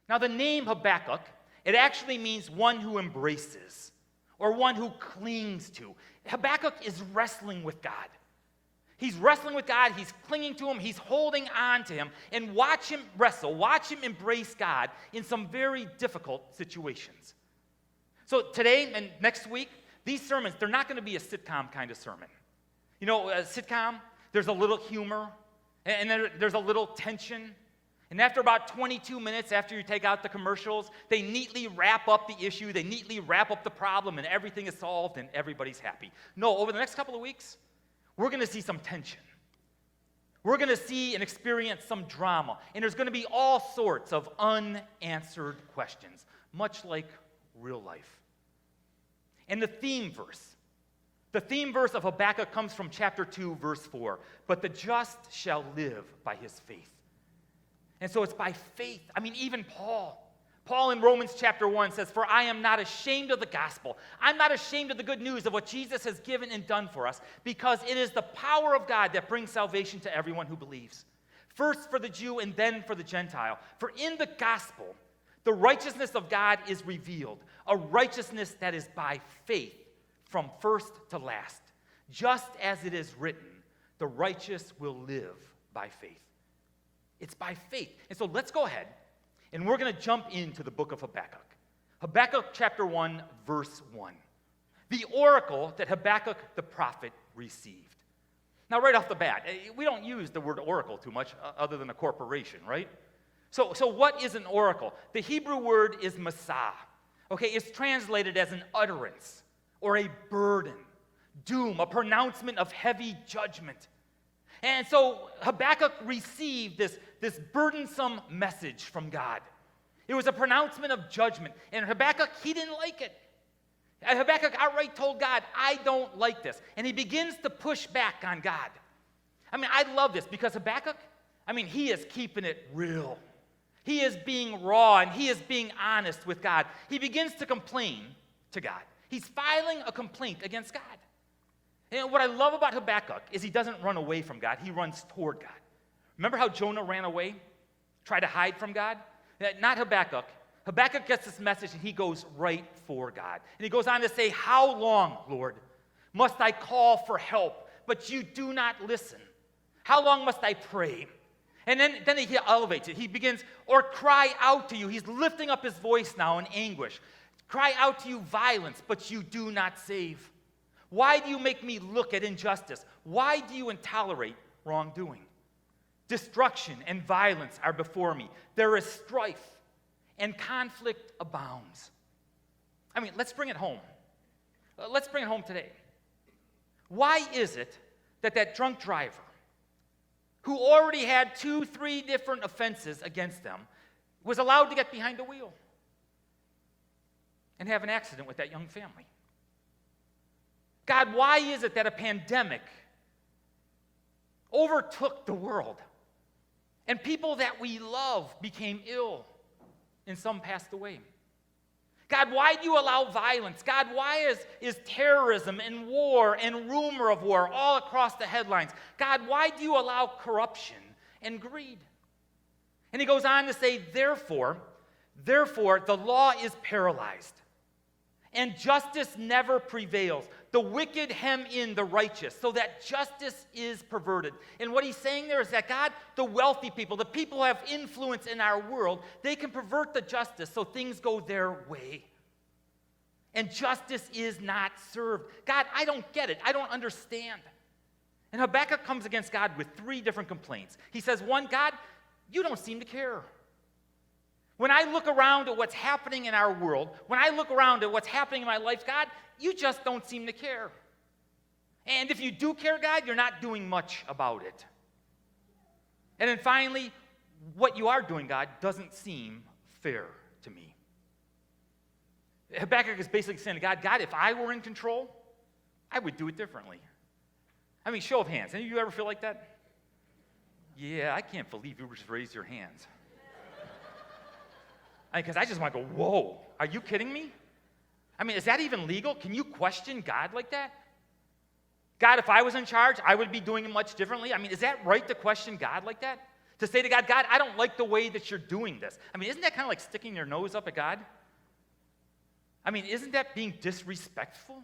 Now, the name Habakkuk, it actually means one who embraces or one who clings to. Habakkuk is wrestling with God. He's wrestling with God. He's clinging to him. He's holding on to him. And watch him wrestle. Watch him embrace God in some very difficult situations. So today and next week, these sermons, they're not going to be a sitcom kind of sermon. You know, a sitcom, there's a little humor, and there's a little tension. And after about 22 minutes, after you take out the commercials, they neatly wrap up the issue, they neatly wrap up the problem, and everything is solved, and everybody's happy. No, over the next couple of weeks, we're going to see some tension. We're going to see and experience some drama, and there's going to be all sorts of unanswered questions, much like real life. And the theme verse of Habakkuk comes from chapter 2, verse 4. But the just shall live by his faith. And so it's by faith. I mean, even Paul in Romans chapter 1 says, for I am not ashamed of the gospel. I'm not ashamed of the good news of what Jesus has given and done for us, because it is the power of God that brings salvation to everyone who believes. First for the Jew and then for the Gentile. For in the gospel, the righteousness of God is revealed, a righteousness that is by faith from first to last. Just as it is written, the righteous will live by faith. It's by faith. And so let's go ahead, and we're going to jump into the book of Habakkuk. Habakkuk chapter 1, verse 1. The oracle that Habakkuk the prophet received. Now, right off the bat, we don't use the word oracle too much other than a corporation, right? So what is an oracle? The Hebrew word is masah. Okay, it's translated as an utterance or a burden, doom, a pronouncement of heavy judgment. And so Habakkuk received this burdensome message from God. It was a pronouncement of judgment. And Habakkuk, he didn't like it. Habakkuk outright told God, I don't like this. And he begins to push back on God. I mean, I love this because Habakkuk, he is keeping it real. He is being raw and he is being honest with God. He begins to complain to God. He's filing a complaint against God. And what I love about Habakkuk is he doesn't run away from God. He runs toward God. Remember how Jonah ran away? Tried to hide from God? Not Habakkuk. Habakkuk gets this message and he goes right for God. And he goes on to say, how long, Lord, must I call for help, but you do not listen? How long must I pray? And then he elevates it. He begins, or cry out to you. He's lifting up his voice now in anguish. Cry out to you violence, but you do not save. Why do you make me look at injustice? Why do you tolerate wrongdoing? Destruction and violence are before me. There is strife and conflict abounds. Let's bring it home. Let's bring it home today. Why is it that drunk driver, who already had 2-3 different offenses against them, was allowed to get behind the wheel and have an accident with that young family? God, why is it that a pandemic overtook the world and people that we love became ill and some passed away? God, why do you allow violence? God, why is terrorism and war and rumor of war all across the headlines? God, why do you allow corruption and greed? And he goes on to say, therefore, the law is paralyzed, and justice never prevails. The wicked hem in the righteous, so that justice is perverted. And what he's saying there is that God, the wealthy people, the people who have influence in our world, they can pervert the justice so things go their way. And justice is not served. God, I don't get it. I don't understand. And Habakkuk comes against God with 3 different complaints. He says, 1, God, you don't seem to care. When I look around at what's happening in our world, when I look around at what's happening in my life, God, you just don't seem to care. And if you do care, God, you're not doing much about it. And then finally, what you are doing, God, doesn't seem fair to me. Habakkuk is basically saying to God, God, if I were in control, I would do it differently. Show of hands. Any of you ever feel like that? Yeah, I can't believe you just raised your hands. Because I just want to go, whoa, are you kidding me? Is that even legal? Can you question God like that? God, if I was in charge, I would be doing it much differently. Is that right to question God like that? To say to God, God, I don't like the way that you're doing this. I mean, isn't that kind of like sticking your nose up at God? I mean, isn't that being disrespectful?